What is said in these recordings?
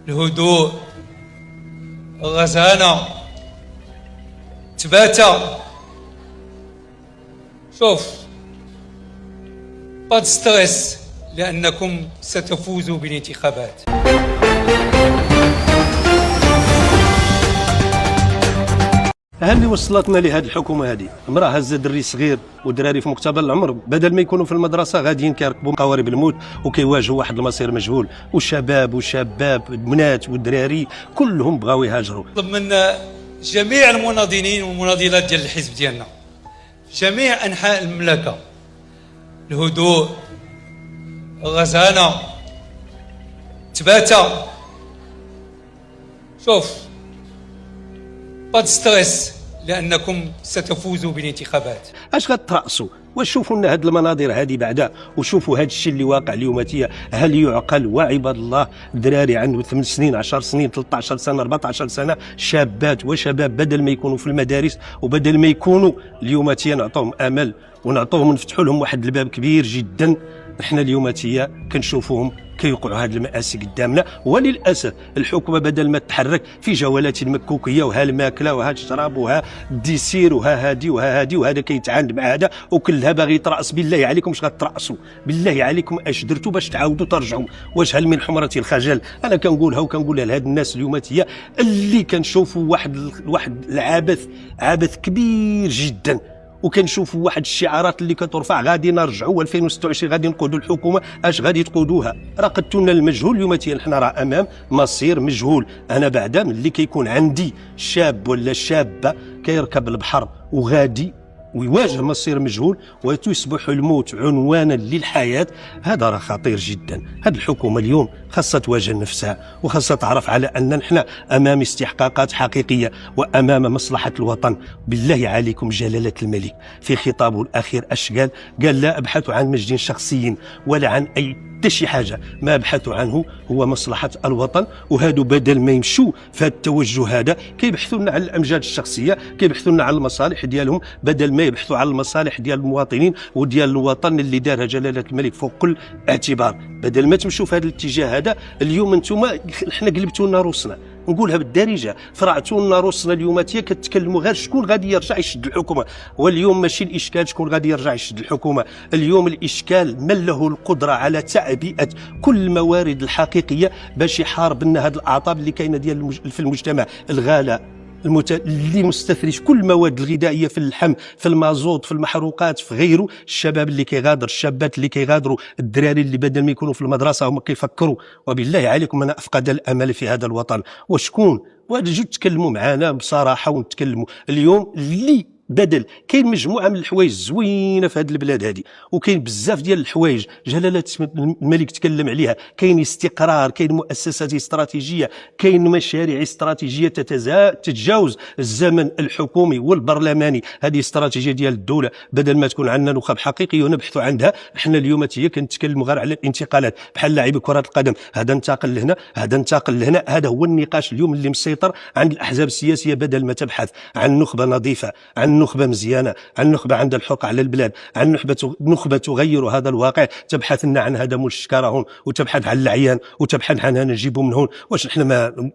الهدوء، الرزانة، تباتة. شوف، با ستريس لأنكم ستفوزوا بالانتخابات. ها اللي وصلتنا لهذه الحكومه هذه، امراه هزه دري صغير ودراري في مقتبل العمر، بدل ما يكونوا في المدرسه غاديين كيركبوا قوارب الموت وكيواجهوا واحد المصير مجهول، وشباب بنات والدراري كلهم بغاو يهاجروا. نطلب من جميع المناضلين والمناضلات ديال الحزب ديالنا في جميع انحاء المملكه الهدوء، الرزانه، تباتة. شوف، با ستريس لأنكم ستفوزوا بالانتخابات. اش غترأسوا؟ واش شوفوا لنا هاد المناظر هذه بعدا، وشوفوا هاد الشيء اللي واقع اليوماتيه. هل يعقل؟ وعباد الله، دراري عنده 8 سنين 10 سنين 13 سنه 14 سنه، شابات وشباب، بدل ما يكونوا في المدارس وبدل ما يكونوا اليوماتيه نعطوهم امل ونعطوهم نفتحوا لهم واحد الباب كبير جدا، احنا اليوماتيه كنشوفوهم كيوقعوا هذه المآسي قدامنا. وللاسف الحكومه بدل ما تتحرك في جولات المكوكيه وها الماكله وها الشراب وها الديسير وها هادي وها هادي وهذا كيتعاند مع هذا وكلها باغي يترأس. بالله عليكم اش غترأسوا؟ بالله عليكم اش درتوا باش تعاودوا ترجعوا؟ واش هل من حمرة الخجل؟ انا كنقولها وكنقولها لهاد الناس اليوماتيه اللي كنشوفوا واحد عبث كبير جدا، وكنشوفوا واحد الشعارات اللي كترفع غادي نرجعوا 2026 غادي نقودوا الحكومه. اش غادي تقودوها؟ راه قدتونا المجهول. اليوماتيا حنا راه امام مصير مجهول. انا بعدا ملي كيكون عندي شاب ولا شابه كيركب البحر وغادي ويواجه مصير مجهول وتصبح الموت عنوانا للحياه، هذا راه خطير جدا. هذه الحكومه اليوم خاصها تواجه نفسها وخاصها تعرف على ان نحن امام استحقاقات حقيقيه وامام مصلحه الوطن. بالله عليكم جلاله الملك في خطابه الاخير اش قال؟ قال لا ابحث عن مجد شخصي ولا عن اي شي حاجه، ما ابحثوا عنه هو مصلحه الوطن. وهادو بدل ما يمشوا في هذا التوجه هذا كيبحثوا لنا على الامجاد الشخصيه، كيبحثوا لنا على المصالح ديالهم بدل ما يبحثوا على المصالح ديال المواطنين وديال الوطن اللي دارها جلاله الملك فوق كل اعتبار. بدل ما تمشوا في هذا الاتجاه هذا، اليوم انتم حنا قلبتوا لنا روسنا، نقولها بالدارجه، فرعتوا لنا روسنا. اليوماتيه كتكلموا غير شكون غادي يرجع يشد الحكومه. واليوم ماشي الاشكال شكون غادي يرجع يشد الحكومه، اليوم الاشكال من له القدره على تعبئه كل الموارد الحقيقيه باش يحارب لنا هذه الاعطاب اللي كاينه ديال في المجتمع. الغلاء اللي مستفرش كل المواد الغذائيه في اللحم في المازوت في المحروقات في غيره، الشباب اللي كيغادر، الشابات اللي كيغادروا، الدراري اللي بدل ما يكونوا في المدرسه هما كيفكروا. وبالله عليكم انا افقد الامل في هذا الوطن. وشكون وجدوا تكلموا معنا بصراحه ونتكلموا اليوم اللي بدل كاين مجموعه من الحوايج زوينه في هذه البلاد هذه، وكاين بزاف ديال الحوايج جلاله الملك تكلم عليها. كاين استقرار، كاين مؤسسات استراتيجيه، كاين مشاريع استراتيجيه تتجاوز الزمن الحكومي والبرلماني. هذه استراتيجيه ديال الدوله بدل ما تكون عندنا نخب حقيقيه ونبحثوا عندها. احنا اليوم كنتكلموا غير على الانتقالات بحال لاعبي كره القدم، هذا انتقل لهنا هذا انتقل لهنا. هذا هو النقاش اليوم اللي مسيطر عند الاحزاب السياسيه. بدل ما تبحث عن نخبه نظيفه، عن نخبه مزيانه، عن نخبه عندها الحق على البلاد، عن نخبه تغير هذا الواقع، تبحث لنا عن هذا مول الشكاره هون، وتبحث عن العيان، وتبحث عن هنا نجيبوا من هون. واش نحن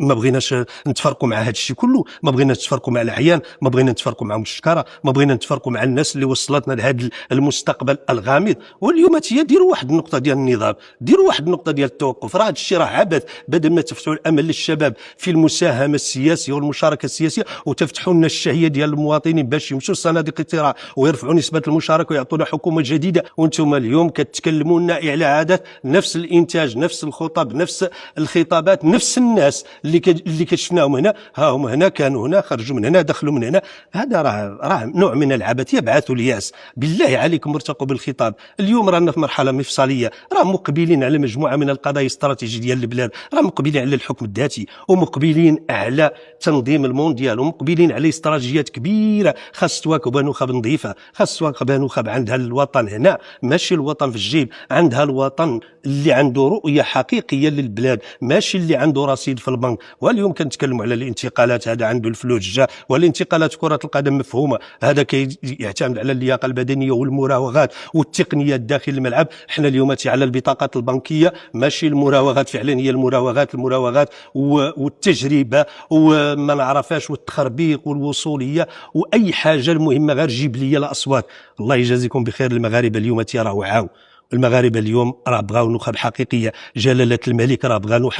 ما بغيناش نتفرقوا مع هذا الشيء كله؟ ما بغينا نتفرقوا مع العيان، ما بغينا نتفرقوا مع الشكاره، ما بغينا نتفرقوا مع الناس اللي وصلتنا لهذا المستقبل الغامض. واليوم ديروا واحد النقطه ديال النظام، ديروا واحد النقطه ديال التوقف. راه هذا الشيء راه عبث. بدل ما تفتحوا الامل للشباب في المساهمه السياسيه والمشاركه السياسيه وتفتحوا لنا الشهيه ديال المواطنين باش يمشوا صناديق الاقتراع ويرفعوا نسبه المشاركه ويعطونا حكومه جديده، وانتم اليوم كتكلموا لنا على عادات نفس الانتاج، نفس الخطب، نفس الخطابات، نفس الناس اللي كشفناهم هنا. ها هم هنا كانوا هنا، خرجوا من هنا، دخلوا من هنا. هذا راه نوع من العبث يبعث الياس. بالله عليكم ارتقوا بالخطاب. اليوم رانا في مرحله مفصليه، راه مقبلين على مجموعه من القضايا الاستراتيجيه ديال البلاد، راه مقبلين على الحكم الذاتي، ومقبلين على تنظيم المونديال، ومقبلين على استراتيجيات كبيره خاص تواكبها نخب نظيفه، خاص تواكبها نخب عندها الوطن هنا، ماشي الوطن في الجيب، عندها الوطن اللي عنده رؤيه حقيقيه للبلاد، ماشي اللي عنده رصيد في البنك. واليوم كنتكلموا على الانتقالات، هذا عنده الفلوس جا، والانتقالات كره القدم مفهومه، هذا يعتمد على اللياقه البدنيه والمراوغات والتقنيات داخل الملعب. احنا اليوم على البطاقات البنكيه، ماشي المراوغات فعلا، هي المراوغات والتجربه وما نعرفاش والتخربيق والوصوليه واي حاجه المهمه غير جيب لي الاصوات. الله يجازيكم بخير. المغاربه اليوم راهو عاو، المغاربه اليوم راه بغاو نخب حقيقيه، جلاله الملك راه بغا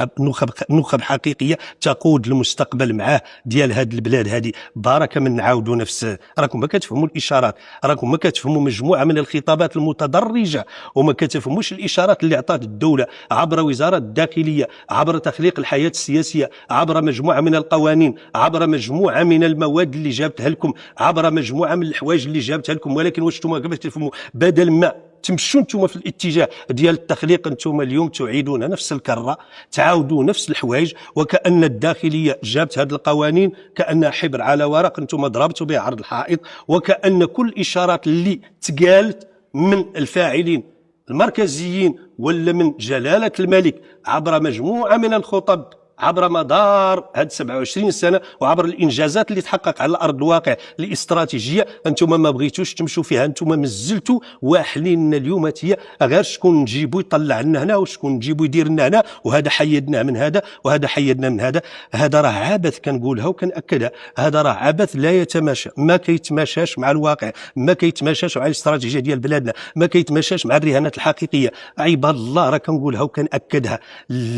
نخب حقيقيه تقود المستقبل معاه ديال هذه البلاد هذه. بارك من نعاودوا نفس، راكم ما كتفهموا الاشارات، راكم ما كتفهموا مجموعه من الخطابات المتدرجه، وما كتفهموش الاشارات اللي عطات الدوله عبر وزاره الداخليه، عبر تخليق الحياه السياسيه، عبر مجموعه من القوانين، عبر مجموعه من المواد اللي جابتها لكم، عبر مجموعه من الحوايج اللي جابتها لكم. ولكن واش نتوما كيفاش تفهموا؟ بدل ما تمشوا انتم في الاتجاه ديال التخليق، انتم اليوم تعيدون نفس الكره، تعاودوا نفس الحوايج، وكأن الداخليه جابت هذه القوانين كأنها حبر على ورق انتم ضربتوا به عرض الحائط، وكأن كل الاشارات اللي تقالت من الفاعلين المركزيين ولا من جلاله الملك عبر مجموعه من الخطب عبر مدار هاد 27 سنه وعبر الانجازات اللي تحقق على ارض الواقع الاستراتيجيه، انتم ما بغيتوش تمشوا فيها، انتم مزلتوا واحلين اليوم هي غير شكون نجيبوا يطلع لنا هنا وشكون نجيبوا يدير لنا هنا، وهذا حيدنا من هذا وهذا حيدنا من هذا. هذا راه عبث، كنقولها وكنأكدها، هذا راه عبث لا يتماشى، ما كيتماشاش مع الواقع، ما كيتماشاش مع الاستراتيجيه ديال بلادنا، ما كيتماشاش مع الرهانات الحقيقيه. عباد الله راه كنقولها وكنأكدها،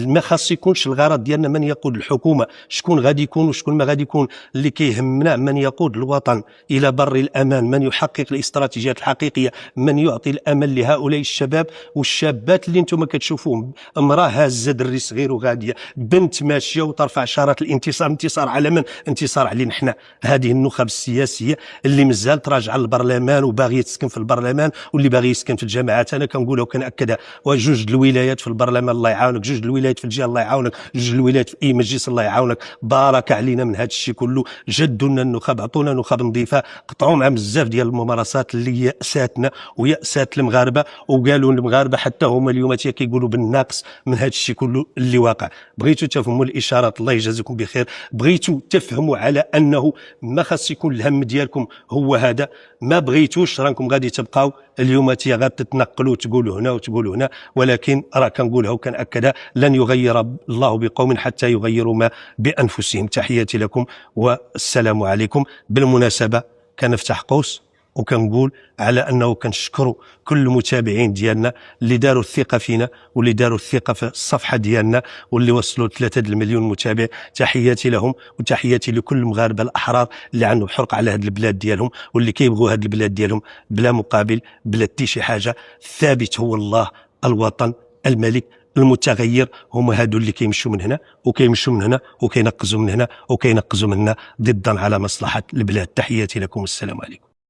ما خاص يكونش الغرض ديالنا من يقود الحكومه، شكون غادي يكون وشكون ما غادي يكون. اللي كيهمنا من يقود الوطن الى بر الامان، من يحقق الاستراتيجيات الحقيقيه، من يعطي الامل لهؤلاء الشباب والشابات اللي انتم كتشوفوهم. امراه هازه دري صغير وغاديه، بنت ماشيه وترفع شاره الانتصار. انتصار على من؟ انتصار علينا حنا، هذه النخب السياسيه اللي مازالت راجعه للبرلمان وباغيه تسكن في البرلمان، واللي باغي يسكن في الجامعات. انا كنقولها وكنأكدها، وجوج الولايات في البرلمان الله يعاونك، جوج الولايات في الجهه الله يعاونك، جوج الولايات في اي مجلس الله يعاونك. بارك علينا من هذا الشيء كله، جدوا لنا النخب، عطونا نخب نظيفه، قطعوا مع بزاف ديال الممارسات اللي يأساتنا ويأسات المغاربه، وقالوا المغاربه حتى هما اليوم كيقولوا بالناقص من هذا الشيء كله اللي واقع. بغيتوا تفهموا الاشارات، الله يجازيكم بخير، بغيتوا تفهموا على انه ما خاص يكون الهم ديالكم هو هذا، ما بغيتوش راكم غادي تبقاو اليوم غادي تتنقلوا وتقولوا هنا وتقولوا هنا. ولكن راه كنقولها وكنأكدها، لن يغير الله بقوم حتى يغيروا ما بانفسهم. تحياتي لكم والسلام عليكم. بالمناسبه كنفتح قوس وكنقول على انه كنشكروا كل المتابعين ديالنا اللي داروا الثقه فينا واللي داروا الثقه في الصفحه ديالنا واللي وصلوا 3 المليون متابع. تحياتي لهم وتحياتي لكل المغاربه الاحرار اللي عندهم حرق على هذه البلاد ديالهم واللي كيبغوا هذه البلاد ديالهم بلا مقابل بلا حتى شي حاجه. الثابت هو الله، الوطن، الملك، المتغير. هما هادو اللي كيمشوا من هنا وكيمشوا من هنا وكينقزوا من هنا وكينقزوا من هنا ضدا على مصلحه البلاد. تحياتي لكم والسلام عليكم.